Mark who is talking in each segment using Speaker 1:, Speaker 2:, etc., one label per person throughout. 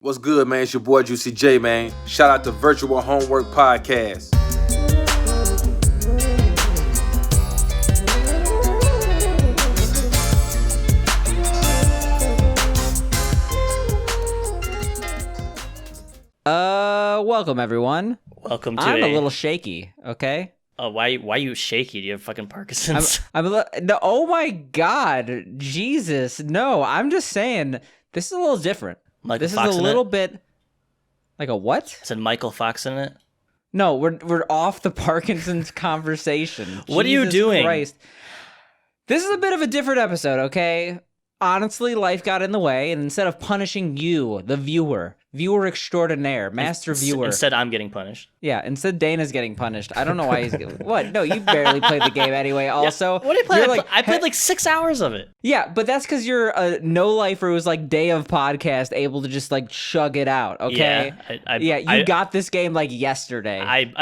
Speaker 1: What's good, man? It's your boy Juicy J, man. Shout out to Virtual Homework Podcast.
Speaker 2: Welcome everyone.
Speaker 3: Welcome to
Speaker 2: I'm a little shaky, okay?
Speaker 3: Why are you shaky? Do you have fucking Parkinson's?
Speaker 2: No, oh my god, Jesus. No, I'm just saying, this is a little different. This is a little bit... Like a what?
Speaker 3: Is it Michael Fox in it?
Speaker 2: No, we're off the Parkinson's conversation.
Speaker 3: What are you doing?
Speaker 2: Christ. This is a bit of a different episode, okay? Honestly, life got in the way, and instead of punishing you, the viewer extraordinaire, master viewer.
Speaker 3: Instead, I'm getting punished.
Speaker 2: Yeah, instead Dana's getting punished. I don't know why he's... What? No, you barely played the game anyway, also.
Speaker 3: Yeah, what did I play? I played like 6 hours of it.
Speaker 2: Yeah, but that's because you're a no-lifer who's like day of podcast, able to just like chug it out, okay? Yeah, you got this game like yesterday.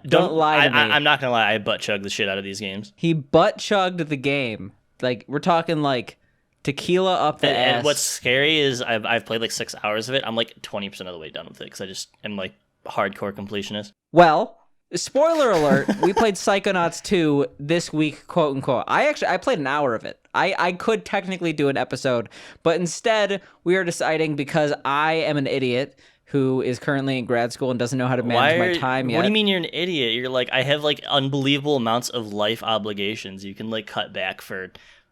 Speaker 2: Don't lie to me.
Speaker 3: I'm not gonna lie, I butt-chugged the shit out of these games.
Speaker 2: He butt-chugged the game. Like, we're talking like... tequila up the ass.
Speaker 3: And what's scary is I've played like 6 hours of it. I'm like 20% of the way done with it because I just am like hardcore completionist.
Speaker 2: Well, spoiler alert, we played Psychonauts 2 this week, quote unquote. I played an hour of it. I could technically do an episode, but instead we are deciding because I am an idiot who is currently in grad school and doesn't know how to manage my time yet.
Speaker 3: What do you mean you're an idiot? You're like, I have like unbelievable amounts of life obligations. You can like cut back for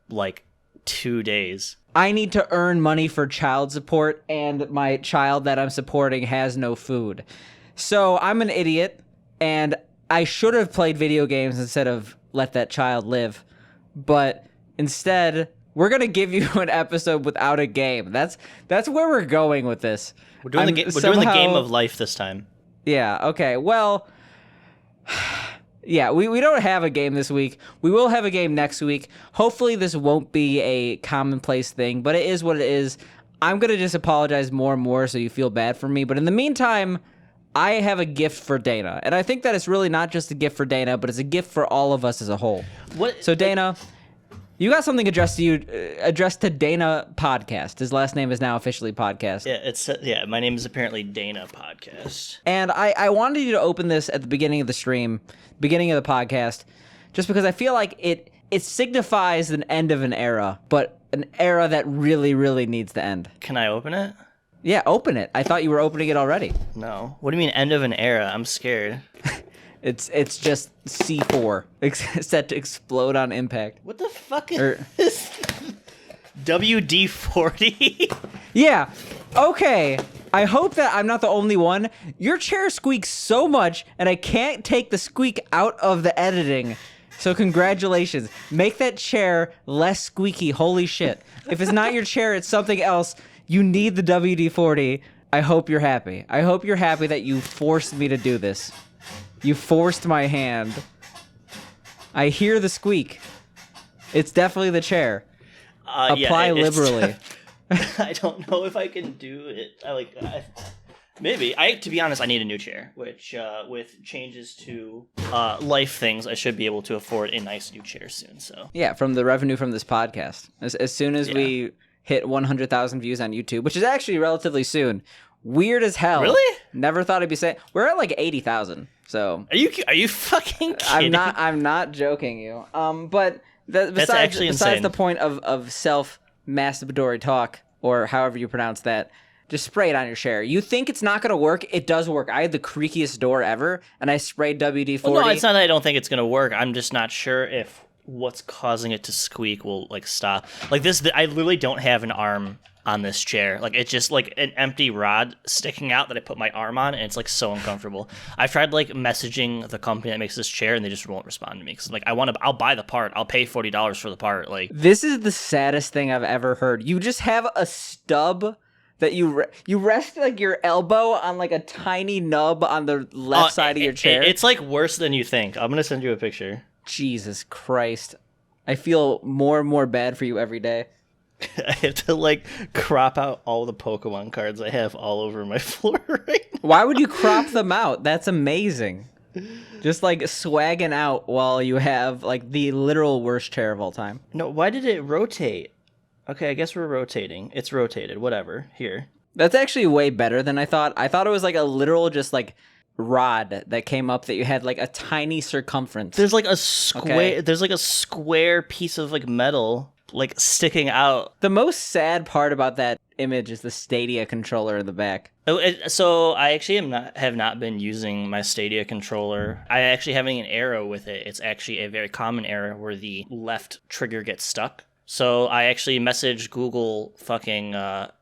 Speaker 3: like 2 days.
Speaker 2: I need to earn money for child support, and my child that I'm supporting has no food. So I'm an idiot, and I should have played video games instead of let that child live. But instead, we're going to give you an episode without a game. That's where we're going with this.
Speaker 3: We're doing the game of life this time.
Speaker 2: Yeah, okay. Well... Yeah, we don't have a game this week. We will have a game next week. Hopefully this won't be a commonplace thing, but it is what it is. I'm going to just apologize more and more so you feel bad for me. But in the meantime, I have a gift for Dana. And I think that it's really not just a gift for Dana, but it's a gift for all of us as a whole. So Dana, you got something addressed to Dana Podcast. His last name is now officially Podcast.
Speaker 3: Yeah, my name is apparently Dana Podcast.
Speaker 2: And I wanted you to open this at the beginning of the stream, beginning of the podcast, just because I feel like it signifies an end of an era, but an era that really, really needs to end.
Speaker 3: Can I open it?
Speaker 2: Yeah, open it. I thought you were opening it already.
Speaker 3: No. What do you mean end of an era? I'm scared.
Speaker 2: It's just C4 set to explode on impact.
Speaker 3: What the fuck is this? WD-40?
Speaker 2: Yeah. Okay. I hope that I'm not the only one. Your chair squeaks so much, and I can't take the squeak out of the editing. So congratulations. Make that chair less squeaky. Holy shit. If it's not your chair, it's something else. You need the WD-40. I hope you're happy. I hope you're happy that you forced me to do this. You forced my hand. I hear the squeak. It's definitely the chair. Apply liberally.
Speaker 3: I don't know if I can do it. Maybe. To be honest, I need a new chair, which with changes to life things, I should be able to afford a nice new chair soon. So
Speaker 2: yeah, from the revenue from this podcast. As soon as we hit 100,000 views on YouTube, which is actually relatively soon. Weird as hell.
Speaker 3: Really?
Speaker 2: Never thought I'd be saying. We're at like 80,000. So
Speaker 3: are you fucking kidding?
Speaker 2: I'm not joking you. But
Speaker 3: besides
Speaker 2: the point of self-masturbatory talk, or however you pronounce that, just spray it on your chair. You think it's not going to work? It does work. I had the creakiest door ever, and I sprayed WD-40.
Speaker 3: Well, no, it's not that I don't think it's going to work. I'm just not sure if what's causing it to squeak will like stop. Like this, I literally don't have an arm on this chair. Like it's just like an empty rod sticking out that I put my arm on, and it's like so uncomfortable. I've tried like messaging the company that makes this chair, and they just won't respond to me because like I'll buy the part. I'll pay $40 for the part. Like
Speaker 2: this is the saddest thing I've ever heard. You just have a stub that you rest like your elbow on like a tiny nub on the left side of your chair.
Speaker 3: It's like worse than you think. I'm gonna send you a picture.
Speaker 2: Jesus Christ. I feel more and more bad for you every day.
Speaker 3: I have to like crop out all the Pokemon cards I have all over my floor right now.
Speaker 2: Why would you crop them out? That's amazing. Just like swagging out while you have like the literal worst chair of all time.
Speaker 3: No, why did it rotate? Okay, I guess we're rotating. It's rotated, whatever. Here.
Speaker 2: That's actually way better than I thought. I thought it was like a literal just like rod that came up that you had like a tiny circumference.
Speaker 3: There's like a square. There's like a square piece of like metal like sticking out.
Speaker 2: The most sad part about that image is the Stadia controller in the back.
Speaker 3: So I actually have not been using my Stadia controller. I actually having an error with it. It's actually a very common error where the left trigger gets stuck. So I actually messaged Google fucking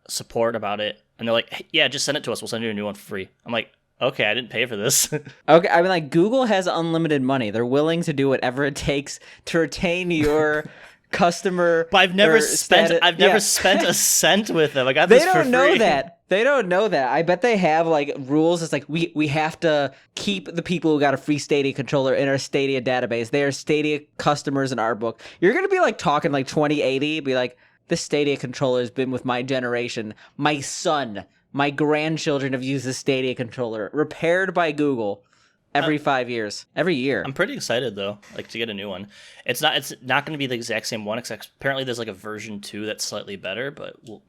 Speaker 3: support about it, and they're like, hey, yeah, just send it to us. We'll send you a new one for free. I'm like, okay, I didn't pay for this.
Speaker 2: Okay, I mean, like, Google has unlimited money. They're willing to do whatever it takes to retain your customer.
Speaker 3: But I've never spent a cent with them. I got this for free.
Speaker 2: They don't know that. They don't know that. I bet they have like rules. It's like we have to keep the people who got a free Stadia controller in our Stadia database. They are Stadia customers in our book. You're gonna be like talking like 2080. Be like, this Stadia controller has been with my generation. My son, my grandchildren have used this Stadia controller, repaired by Google. Every 5 years, every year.
Speaker 3: I'm pretty excited though, like to get a new one. It's not going to be the exact same one, except apparently there's like a version 2 that's slightly better. But we'll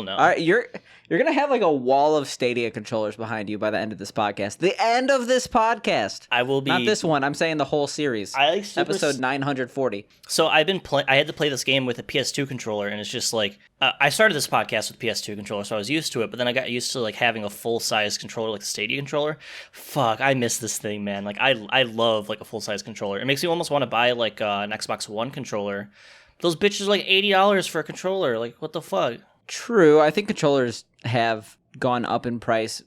Speaker 3: know.
Speaker 2: All right, you're gonna have like a wall of Stadia controllers behind you by the end of this podcast. The end of this podcast.
Speaker 3: I will be
Speaker 2: not this one. I'm saying the whole series. Episode 940.
Speaker 3: So I had to play this game with a PS2 controller, and it's just like I started this podcast with PS2 controller, so I was used to it. But then I got used to like having a full size controller, like the Stadia controller. Fuck, I miss this thing, man. Like I love like a full size controller. It makes me almost want to buy like an Xbox One controller. Those bitches are like $80 for a controller. Like, what the fuck?
Speaker 2: True. I think controllers have gone up in price,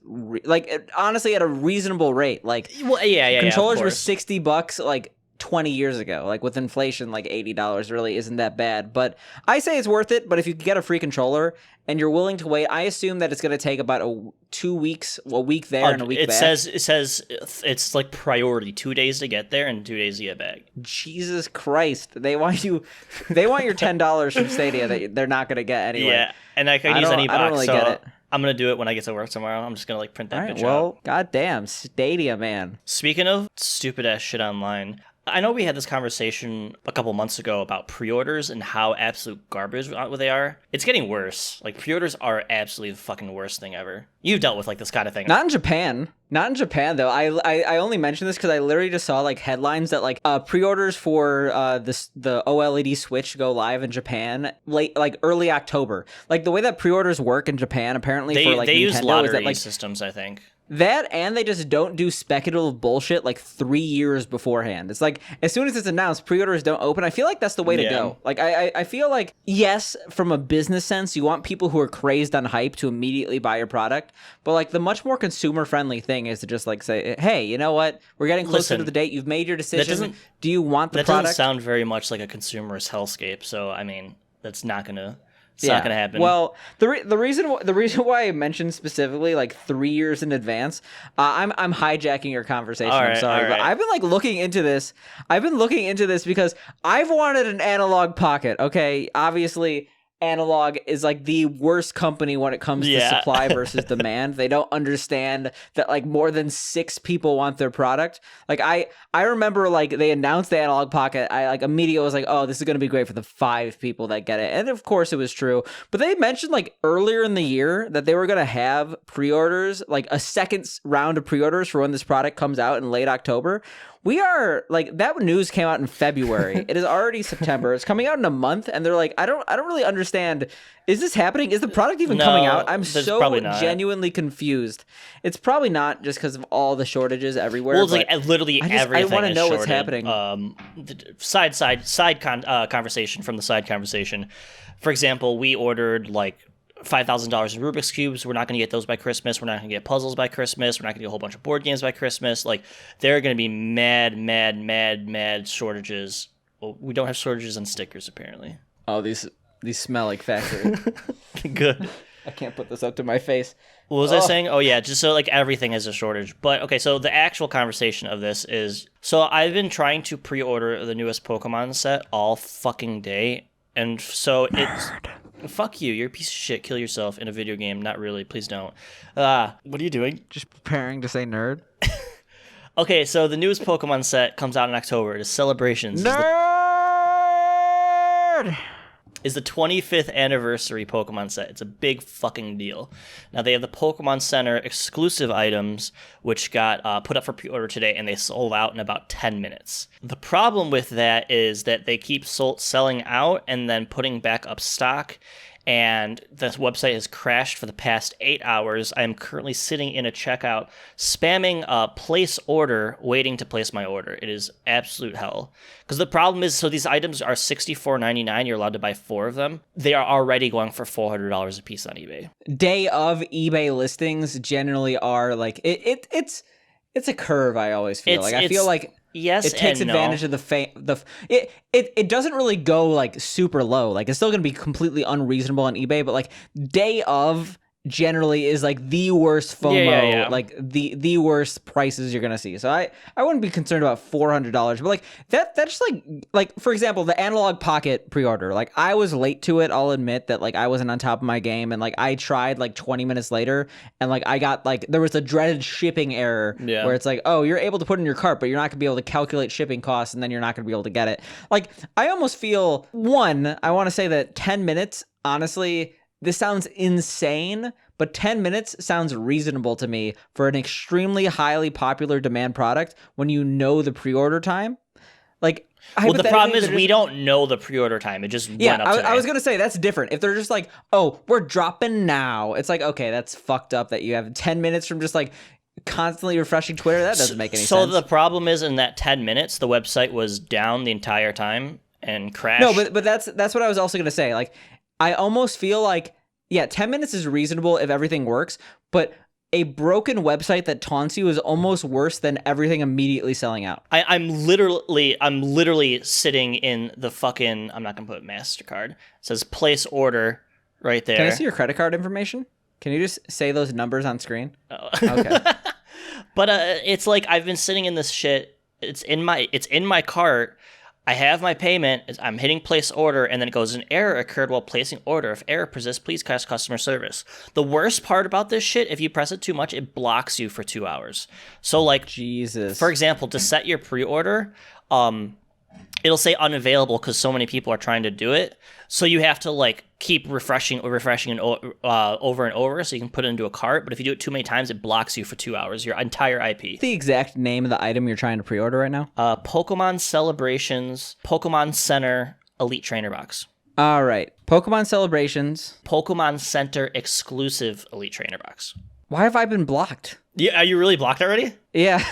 Speaker 2: honestly, at a reasonable rate. Like,
Speaker 3: well, yeah,
Speaker 2: controllers were $60 like 20 years ago. Like, with inflation, like $80 really isn't that bad. But I say it's worth it. But if you get a free controller and you're willing to wait, I assume that it's going to take about 2 weeks, a week there and a week back.
Speaker 3: It says it's like priority, 2 days to get there and 2 days to get back.
Speaker 2: Jesus Christ. They want your $10 from Stadia that they're not going to get anyway.
Speaker 3: Yeah, and I can use any box,
Speaker 2: I don't really get it.
Speaker 3: I'm going to do it when I get to work tomorrow. I'm just going to like print that bitch
Speaker 2: out. Goddamn, Stadia, man.
Speaker 3: Speaking of stupid ass shit online, I know we had this conversation a couple months ago about pre-orders and how absolute garbage they are. It's getting worse. Like, pre-orders are absolutely the fucking worst thing ever. You've dealt with like this kind of thing.
Speaker 2: Not in Japan, though. I only mention this because I literally just saw like headlines that like pre-orders for the OLED Switch go live in Japan early October. Like, the way that pre-orders work in Japan, apparently
Speaker 3: they
Speaker 2: Nintendo,
Speaker 3: use lottery
Speaker 2: is that, like,
Speaker 3: systems, I think.
Speaker 2: That, and they just don't do speculative bullshit like 3 years beforehand. It's like, as soon as it's announced, pre-orders don't open. I feel like that's the way to go. Like, I feel like, yes, from a business sense, you want people who are crazed on hype to immediately buy your product. But like, the much more consumer-friendly thing is to just like say, hey, you know what? We're getting closer to the date. You've made your decision. Do you want the product?
Speaker 3: That doesn't sound very much like a consumerist hellscape. So, I mean, that's not going to... It's not going to happen.
Speaker 2: Well, the reason why I mentioned specifically like 3 years in advance, I'm hijacking your conversation. I'm sorry, but I've been like looking into this. I've been looking into this because I've wanted an analog pocket. Okay, obviously, Analog is like the worst company when it comes to supply versus demand. They don't understand that like more than 6 people want their product. Like I remember like they announced the Analog Pocket. I like immediately was like, oh, this is going to be great for the 5 people that get it. And of course it was true. But they mentioned like earlier in the year that they were going to have pre-orders, like a second round of pre-orders for when this product comes out in late October. We are like, that news came out in February. It is already September. It's coming out in a month, and they're like, I don't really understand. Is this happening? Is the product even coming out? I'm so genuinely confused. It's probably not, just because of all the shortages everywhere.
Speaker 3: Well, it's like literally everything.
Speaker 2: I want to know what's happening.
Speaker 3: Conversation from the side conversation. For example, we ordered like $5,000 in Rubik's Cubes. We're not going to get those by Christmas. We're not going to get puzzles by Christmas. We're not going to get a whole bunch of board games by Christmas. Like, there are going to be mad shortages. Well, we don't have shortages on stickers, apparently.
Speaker 2: Oh, these smell like factory.
Speaker 3: Good.
Speaker 2: I can't put this up to my face.
Speaker 3: What was I saying? Oh, yeah, just so, like, everything has a shortage. But, okay, so the actual conversation of this is... So, I've been trying to pre-order the newest Pokemon set all fucking day. And so it's... Fuck you. You're a piece of shit. Kill yourself in a video game. Not really. Please don't. What are you doing?
Speaker 2: Just preparing to say nerd.
Speaker 3: Okay, so the newest Pokemon set comes out in October. It is Celebrations.
Speaker 2: Nerd!
Speaker 3: is the 25th anniversary Pokemon set. It's a big fucking deal. Now, they have the Pokemon Center exclusive items, which got put up for pre-order today, and they sold out in about 10 minutes. The problem with that is that they keep selling out and then putting back up stock, and the website has crashed for the past 8 hours. I am currently sitting in a checkout, spamming a place order, waiting to place my order. It is absolute hell. Because the problem is, so these items are $64.99. You're allowed to buy 4 of them. They are already going for $400 a piece on eBay. Day
Speaker 2: of eBay listings generally are like, it's a curve, I always feel. I feel like...
Speaker 3: Yes,
Speaker 2: it takes advantage of it doesn't really go like super low. Like it's still going to be completely unreasonable on eBay, but like day of generally is like the worst FOMO, like the worst prices you're gonna see. So I wouldn't be concerned about $400, but like that's like for example the Analog Pocket pre-order. Like I was late to it. I'll admit that like I wasn't on top of my game, and like I tried like 20 minutes later, and like I got like there was a dreaded shipping error where it's like, oh, you're able to put in your cart, but you're not gonna be able to calculate shipping costs, and then you're not gonna be able to get it. Like I almost feel I want to say that 10 minutes, honestly. This sounds insane, but 10 minutes sounds reasonable to me for an extremely highly popular demand product when you know the pre-order time. Like,
Speaker 3: well, the problem is we don't know the pre-order time. It just went up today.
Speaker 2: I was going to say that's different. If they're just like, oh, we're dropping now. It's like, okay, that's fucked up that you have 10 minutes from just like constantly refreshing Twitter. That doesn't make any sense.
Speaker 3: So the problem is in that 10 minutes, the website was down the entire time and crashed.
Speaker 2: No, but that's what I was also going to say. Like, I almost feel like, 10 minutes is reasonable if everything works, but a broken website that taunts you is almost worse than everything immediately selling out.
Speaker 3: I'm literally sitting in the fucking, I'm not going to put MasterCard. It says place order right there.
Speaker 2: Can I see your credit card information? Can you just say those numbers on screen?
Speaker 3: Oh.
Speaker 2: Okay.
Speaker 3: But it's like I've been sitting in this shit. It's in my cart. I have my payment, I'm hitting place order, and then it goes, an error occurred while placing order. If error persists, please call customer service. The worst part about this shit, if you press it too much, it blocks you for 2 hours. So like,
Speaker 2: Jesus.
Speaker 3: For example, to set your pre-order, it'll say unavailable because so many people are trying to do it. So you have to like keep refreshing and over and over so you can put it into a cart. But if you do it too many times, it blocks you for 2 hours, your entire IP.
Speaker 2: The exact name of the item you're trying to pre-order right now?
Speaker 3: Pokemon Celebrations, Pokemon Center Elite Trainer Box.
Speaker 2: All right. Pokemon Celebrations.
Speaker 3: Pokemon Center exclusive Elite Trainer Box.
Speaker 2: Why have I been blocked?
Speaker 3: Yeah, are you really blocked already?
Speaker 2: Yeah.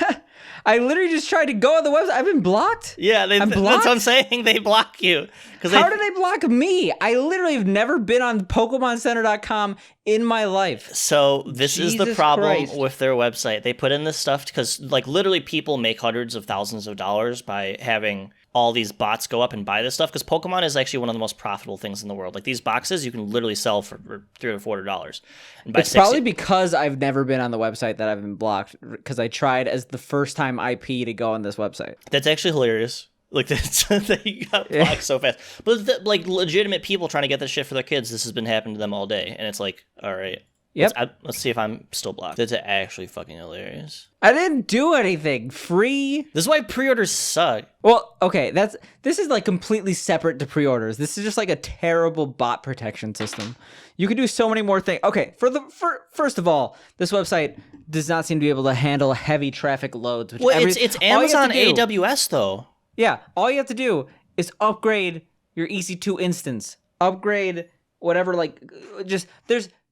Speaker 2: I literally just tried to go on the website. I've been blocked?
Speaker 3: Yeah, I'm blocked? That's what I'm saying. They block you.
Speaker 2: How did they block me? I literally have never been on PokemonCenter.com in my life.
Speaker 3: So this is the problem
Speaker 2: Christ.
Speaker 3: with their website. They put in this stuff because like literally people make hundreds of thousands of dollars by having all these bots go up and buy this stuff, because Pokemon is actually one of the most profitable things in the world. Like these boxes you can literally sell for $300 or $400. And
Speaker 2: it's probably because I've never been on the website that I've been blocked, because I tried as the first time IP to go on this website.
Speaker 3: That's actually hilarious. Like that you got blocked so fast. But like legitimate people trying to get this shit for their kids, this has been happening to them all day. And it's like, all right.
Speaker 2: Yep.
Speaker 3: Let's see if I'm still blocked. That's actually fucking hilarious.
Speaker 2: I didn't do anything. Free.
Speaker 3: This is why pre-orders suck.
Speaker 2: Well, okay, this is like completely separate to pre-orders. This is just like a terrible bot protection system. You can do so many more things. Okay, first of all, this website does not seem to be able to handle heavy traffic loads. Which
Speaker 3: it's Amazon AWS though.
Speaker 2: Yeah, all you have to do is upgrade your EC2 instance. Upgrade whatever, like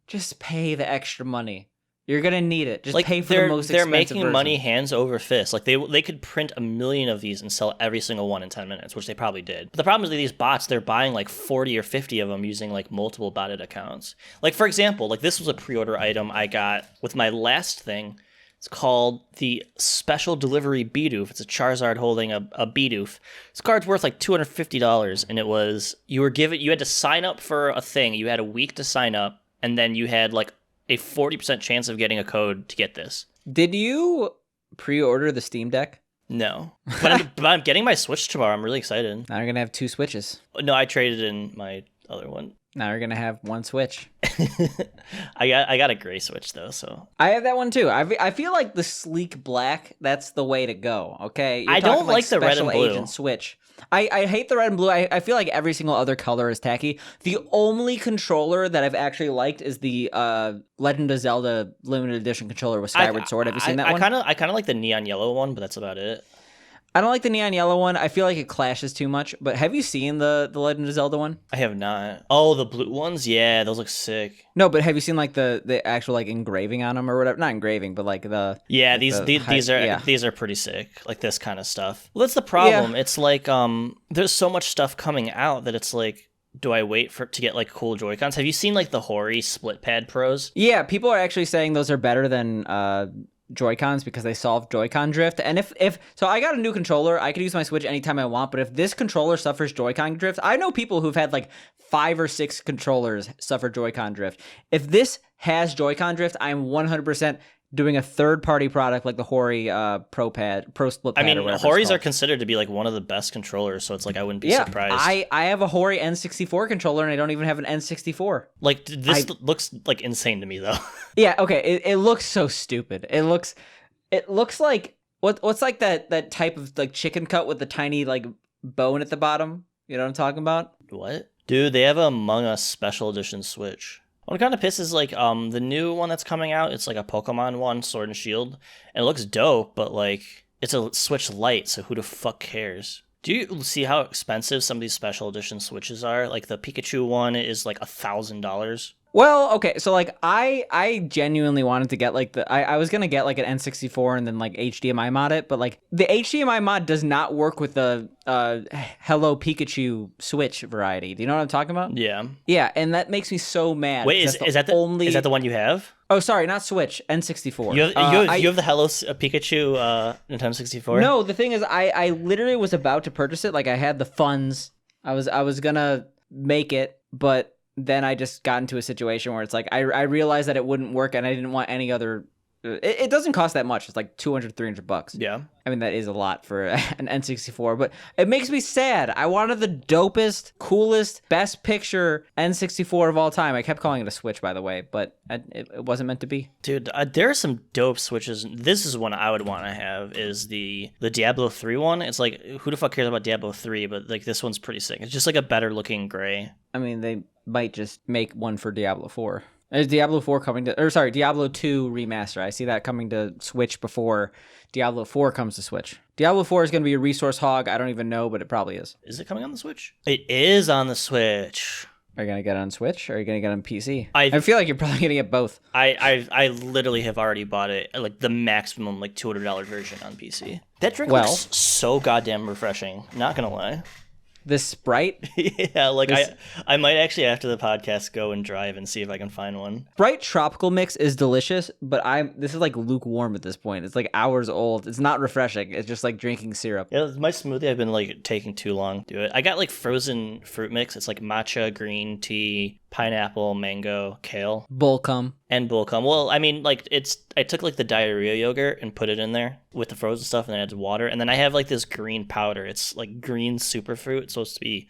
Speaker 2: just pay the extra money. You're gonna need it. Just pay for the most expensive
Speaker 3: version. They're making money hands over fist. Like they could print 1 million of these and sell every single one in 10 minutes, which they probably did. But the problem is that these bots, they're buying like 40 or 50 of them using like multiple botted accounts. Like for example, like this was a pre-order item I got with my last thing. It's called the Special Delivery Bidoof. It's a Charizard holding a Bidoof. This card's worth like $250, and it was you had to sign up for a thing. You had a week to sign up. And then you had like a 40% chance of getting a code to get this.
Speaker 2: Did you pre-order the Steam Deck?
Speaker 3: No. But I'm getting my Switch tomorrow. I'm really excited.
Speaker 2: Now you're going to have 2 Switches.
Speaker 3: No, I traded in my other one.
Speaker 2: Now you're gonna have one Switch.
Speaker 3: I got a gray Switch though, so
Speaker 2: I have that one too. I feel like the sleek black, that's the way to go. Okay,
Speaker 3: I don't like the red and
Speaker 2: Special
Speaker 3: blue.
Speaker 2: Agent Switch. I hate the red and blue. I feel like every single other color is tacky. The only controller that I've actually liked is the Legend of Zelda limited edition controller with Skyward Sword. Have you seen that one?
Speaker 3: I kind of like the neon yellow one, but that's about it.
Speaker 2: I don't like the neon yellow one. I feel like it clashes too much. But have you seen the Legend of Zelda one?
Speaker 3: I have not. Oh, the blue ones? Yeah, those look sick.
Speaker 2: No, but have you seen like the actual like engraving on them or whatever? Not engraving, but like the
Speaker 3: Yeah,
Speaker 2: like
Speaker 3: these are pretty sick. Like this kind of stuff. Well, that's the problem. Yeah. It's like there's so much stuff coming out that it's like, do I wait to get like cool Joy-Cons? Have you seen like the Hori split pad pros?
Speaker 2: Yeah, people are actually saying those are better than Joy-Cons because they solve Joy-Con drift. And if so, I got a new controller. I could use my Switch anytime I want, but if this controller suffers Joy-Con drift, I know people who've had like 5 or 6 controllers suffer Joy-Con drift. If this has Joy-Con drift, I'm 100% doing a third-party product like the Hori Pro Split Pad.
Speaker 3: I mean, Horis are considered to be like one of the best controllers, so it's like I wouldn't be surprised.
Speaker 2: I have a Hori N64 controller, and I don't even have an N64.
Speaker 3: Like this looks like insane to me, though.
Speaker 2: Yeah, okay, it looks so stupid. It looks like what's like that type of like chicken cut with the tiny like bone at the bottom. You know what I'm talking about?
Speaker 3: What? Dude, they have a Among Us special edition Switch. What kind of pisses like the new one that's coming out, it's like a Pokemon one, Sword and Shield, and it looks dope, but like it's a Switch Lite, so who the fuck cares? Do you see how expensive some of these special edition Switches are? Like the Pikachu one is like $1,000.
Speaker 2: Well, okay, so like I genuinely wanted to get like I was gonna get like an N64 and then like HDMI mod it, but like the HDMI mod does not work with the Hello Pikachu Switch variety. Do you know what I'm talking about?
Speaker 3: Yeah.
Speaker 2: Yeah, and that makes me so mad.
Speaker 3: Wait, is that the one you have?
Speaker 2: Oh, sorry, not Switch, N64.
Speaker 3: You have the Hello Pikachu Nintendo 64?
Speaker 2: No, the thing is, I literally was about to purchase it. Like I had the funds. I was gonna make it, but then I just got into a situation where it's like I realized that it wouldn't work, and I didn't want any other. It doesn't cost that much. It's like $200-$300.
Speaker 3: Yeah.
Speaker 2: I mean, that is a lot for an N64, but it makes me sad. I wanted the dopest, coolest, best picture N64 of all time. I kept calling it a Switch, by the way, but it wasn't meant to be.
Speaker 3: Dude, there are some dope Switches. This is one I would want to have, is the Diablo 3 one. It's like, who the fuck cares about Diablo 3? But like this one's pretty sick. It's just like a better looking gray.
Speaker 2: I mean, they might just make one for Diablo 4. Is Diablo 4 coming to... Or sorry, Diablo 2 remaster. I see that coming to Switch before Diablo 4 comes to Switch. Diablo 4 is going to be a resource hog. I don't even know, but it probably is.
Speaker 3: Is it coming on the Switch? It is on the Switch.
Speaker 2: Are you going to get it on Switch, or are you going to get it on PC? I feel like you're probably going to get both.
Speaker 3: I literally have already bought it, like the maximum like $200 version on PC. That drink looks so goddamn refreshing. Not going to lie.
Speaker 2: This Sprite?
Speaker 3: Yeah, like I might actually after the podcast go and drive and see if I can find one.
Speaker 2: Sprite Tropical Mix is delicious, but this is like lukewarm at this point. It's like hours old. It's not refreshing. It's just like drinking syrup.
Speaker 3: Yeah, my smoothie I've been like taking too long to do it. I got like frozen fruit mix. It's like matcha, green tea, pineapple, mango, kale.
Speaker 2: Bullcum.
Speaker 3: And bullcum. Well, I mean, like I took like the diarrhea yogurt and put it in there with the frozen stuff, and then I added water, and then I have like this green powder. It's like green superfruit. It's supposed to be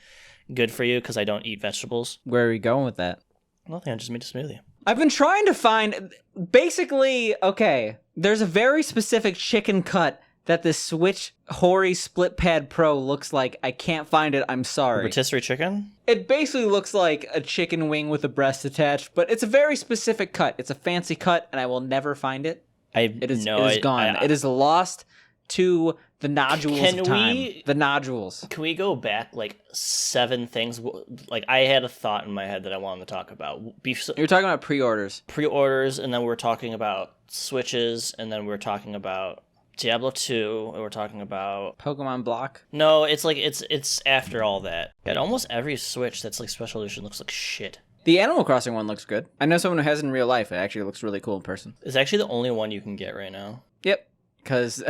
Speaker 3: good for you because I don't eat vegetables.
Speaker 2: Where are you going with that?
Speaker 3: Nothing. I just made a smoothie.
Speaker 2: I've been trying to find basically. Okay, there's a very specific chicken cut that the Switch Hori Split Pad Pro looks like. I can't find it. I'm sorry.
Speaker 3: Rotisserie chicken?
Speaker 2: It basically looks like a chicken wing with a breast attached, but it's a very specific cut. It's a fancy cut, and I will never find it. It is gone. It is lost to the nodules of time. The nodules.
Speaker 3: Can we go back like 7 things? Like I had a thought in my head that I wanted to talk about.
Speaker 2: You're talking about pre-orders.
Speaker 3: Pre-orders, and then we're talking about Switches, and then we're talking about Diablo 2, and we're talking about
Speaker 2: Pokemon Block.
Speaker 3: No, it's like it's after all that. And almost every Switch that's like special edition looks like shit.
Speaker 2: The Animal Crossing one looks good. I know someone who has it in real life. It actually looks really cool in person.
Speaker 3: It's actually the only one you can get right now.
Speaker 2: Yep, because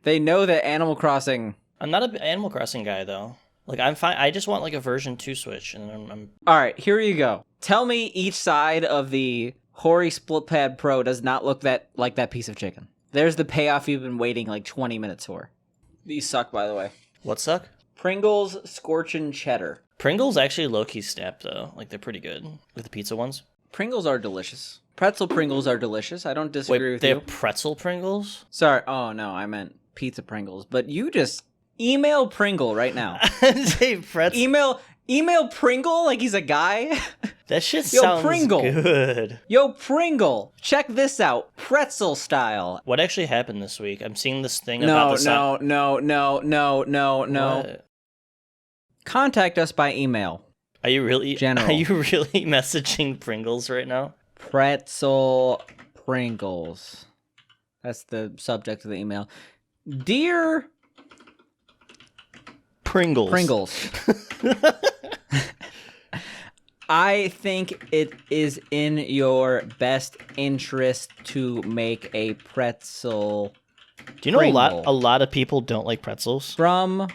Speaker 2: they know that Animal Crossing...
Speaker 3: I'm not an Animal Crossing guy, though. Like, I'm fine. I just want, like, a version 2 Switch, and I'm...
Speaker 2: All right, here you go. Tell me each side of the Hori Split Pad Pro does not look like that piece of chicken. There's the payoff you've been waiting, like, 20 minutes for. These suck, by the way.
Speaker 3: What suck?
Speaker 2: Pringles Scorchin' Cheddar.
Speaker 3: Pringles actually low-key snap, though. Like, they're pretty good. Like the pizza ones.
Speaker 2: Pringles are delicious. Pretzel Pringles are delicious. I don't disagree with
Speaker 3: they
Speaker 2: you.
Speaker 3: have pretzel Pringles?
Speaker 2: Sorry. Oh, no, I meant pizza Pringles. But you just email Pringle right now.
Speaker 3: Say pretzel.
Speaker 2: Email Pringle like he's a guy.
Speaker 3: That shit
Speaker 2: Yo,
Speaker 3: sounds
Speaker 2: Pringle.
Speaker 3: good.
Speaker 2: Yo, Pringle, check this out. Pretzel style.
Speaker 3: What actually happened this week? I'm seeing this thing about the
Speaker 2: No.
Speaker 3: What?
Speaker 2: Contact us by email.
Speaker 3: Are you really
Speaker 2: General.
Speaker 3: Are you really messaging Pringles right now?
Speaker 2: Pretzel Pringles. That's the subject of the email. Dear Pringles. I think it is in your best interest to make a pretzel.
Speaker 3: Do you know
Speaker 2: Pringle.
Speaker 3: a lot of people don't like pretzels?
Speaker 2: From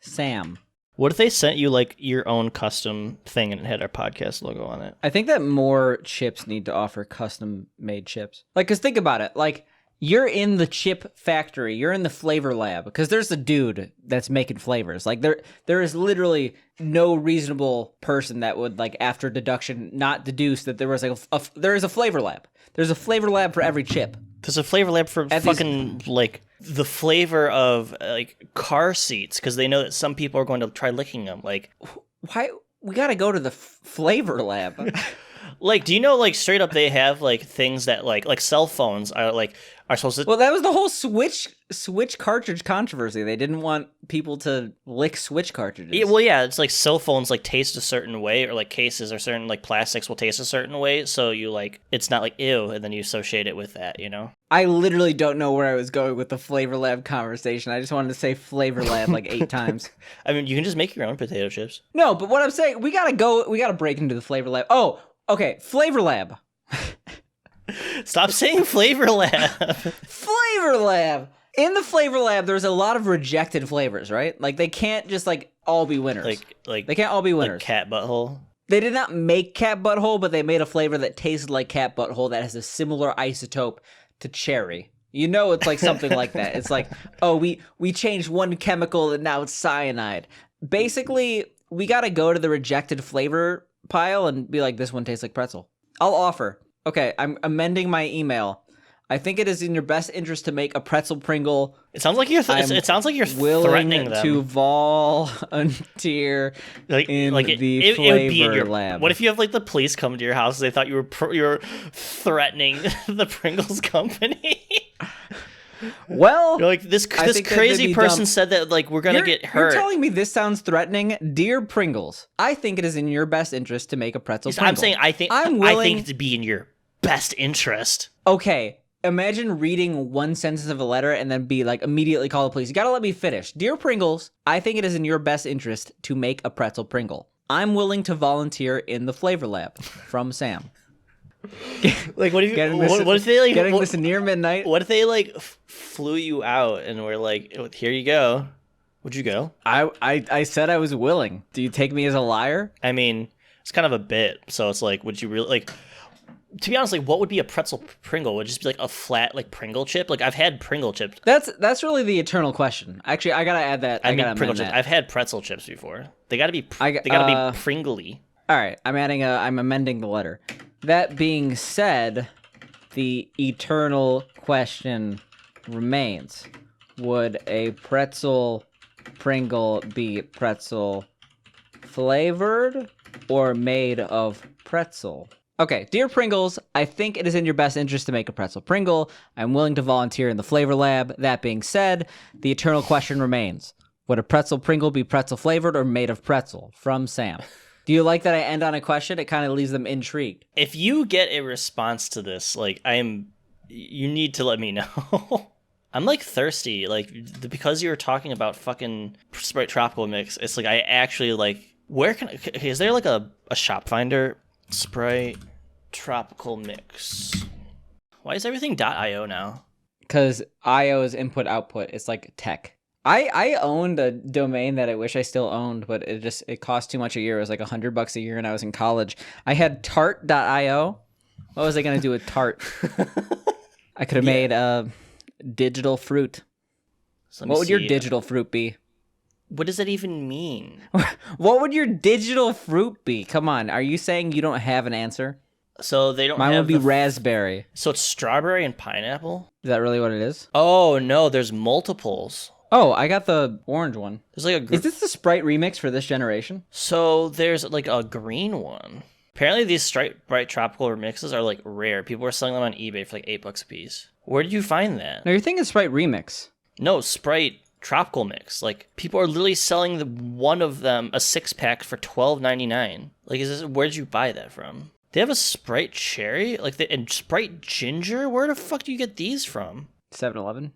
Speaker 2: Sam.
Speaker 3: What if they sent you like your own custom thing and it had our podcast logo on it?
Speaker 2: I think that more chips need to offer custom made chips. Like, cause think about it. Like, you're in the chip factory. You're in the flavor lab because there's a dude that's making flavors. Like, there is literally no reasonable person that would, like, after deduction, not deduce that there was like there is a flavor lab. There's a flavor lab for every chip.
Speaker 3: There's a flavor lab for fucking like the flavor of like car seats because they know that some people are going to try licking them. Like,
Speaker 2: why we gotta go to the flavor lab?
Speaker 3: Like, do you know, like, straight up they have like things that like cell phones are supposed to.
Speaker 2: Well, that was the whole Switch cartridge controversy. They didn't want people to lick Switch cartridges.
Speaker 3: Yeah, it's like cell phones like taste a certain way, or like cases or certain like plastics will taste a certain way. So you like it's not like ew, and then you associate it with that, you know.
Speaker 2: I literally don't know where I was going with the Flavor Lab conversation. I just wanted to say Flavor Lab like 8 times.
Speaker 3: I mean, you can just make your own potato chips.
Speaker 2: No, but what I'm saying, we gotta break into the Flavor Lab. Oh, okay, Flavor Lab.
Speaker 3: Stop saying Flavor Lab.
Speaker 2: Flavor Lab. In the Flavor Lab, there's a lot of rejected flavors, right? Like, they can't just like all be winners.
Speaker 3: Like
Speaker 2: they can't all be winners.
Speaker 3: Like cat butthole.
Speaker 2: They did not make cat butthole, but they made a flavor that tasted like cat butthole that has a similar isotope to cherry. You know, it's like something like that. It's like, oh, we changed one chemical and now it's cyanide. Basically, we got to go to the rejected flavor pile and be like, this one tastes like pretzel. I'll offer. Okay, I'm amending my email. I think it is in your best interest to make a pretzel Pringle.
Speaker 3: It sounds like you're. It sounds like you're threatening them
Speaker 2: to volunteer in the Flavor Lab.
Speaker 3: What if you have like the police come to your house? They thought you were threatening the Pringles company.
Speaker 2: Well,
Speaker 3: you're like this crazy person said that like we're gonna get hurt.
Speaker 2: You're telling me this sounds threatening, dear Pringles. I think it is in your best interest to make a pretzel Pringle.
Speaker 3: I'm saying I think it to be in your best interest.
Speaker 2: Okay. Imagine reading one sentence of a letter and then be like, immediately call the police. You gotta let me finish. Dear Pringles, I think it is in your best interest to make a pretzel Pringle. I'm willing to volunteer in the Flavor Lab. From Sam.
Speaker 3: Like, what if they like
Speaker 2: getting this near midnight?
Speaker 3: What if they like flew you out and were like, here you go? Would you go?
Speaker 2: I said I was willing. Do you take me as a liar?
Speaker 3: I mean, it's kind of a bit. So it's like, would you really like? To be honest, like, what would be a pretzel Pringle? Would it just be like a flat like Pringle chip? Like, I've had Pringle chips.
Speaker 2: That's really the eternal question. Actually, I gotta add that.
Speaker 3: I mean, Pringle chips. I've had pretzel chips before. They gotta be. They gotta be Pringly.
Speaker 2: All right, I'm amending the letter. That being said, the eternal question remains: would a pretzel Pringle be pretzel flavored or made of pretzel? Okay, dear Pringles, I think it is in your best interest to make a pretzel Pringle. I'm willing to volunteer in the Flavor Lab. That being said, the eternal question remains: would a pretzel Pringle be pretzel flavored or made of pretzel? From Sam. Do you like that I end on a question? It kind of leaves them intrigued.
Speaker 3: If you get a response to this, like, you need to let me know. I'm like thirsty, like, because you were talking about fucking Sprite Tropical mix. It's like I actually like. Is there like a shop finder? Sprite Tropical mix. Why is everything .io now?
Speaker 2: Because IO is input output. It's like tech. I owned a domain that I wish I still owned, but it cost too much a year. It was like $100 a year, and I was in college. I had tart.io. What was I gonna do with tart? I could have made a digital fruit.
Speaker 3: So
Speaker 2: what would your digital fruit be?
Speaker 3: What does that even mean?
Speaker 2: What would your digital fruit be? Come on, are you saying you don't have an answer?
Speaker 3: So they don't
Speaker 2: Mine
Speaker 3: have
Speaker 2: would be raspberry.
Speaker 3: So it's strawberry and pineapple?
Speaker 2: Is that really what it is?
Speaker 3: Oh, no, there's multiples.
Speaker 2: Oh, I got the orange one.
Speaker 3: There's like
Speaker 2: Is this the Sprite remix for this generation?
Speaker 3: So there's like a green one. Apparently these Sprite Tropical remixes are like rare. People are selling them on eBay for like $8 a piece. Where did you find that?
Speaker 2: No, you're thinking Sprite remix.
Speaker 3: No, Sprite Tropical mix. Like people are literally selling one of them, a 6-pack, for $12.99. Like, where did you buy that from? They have a Sprite Cherry, and Sprite Ginger. Where the fuck do you get these from?
Speaker 2: 7-Eleven.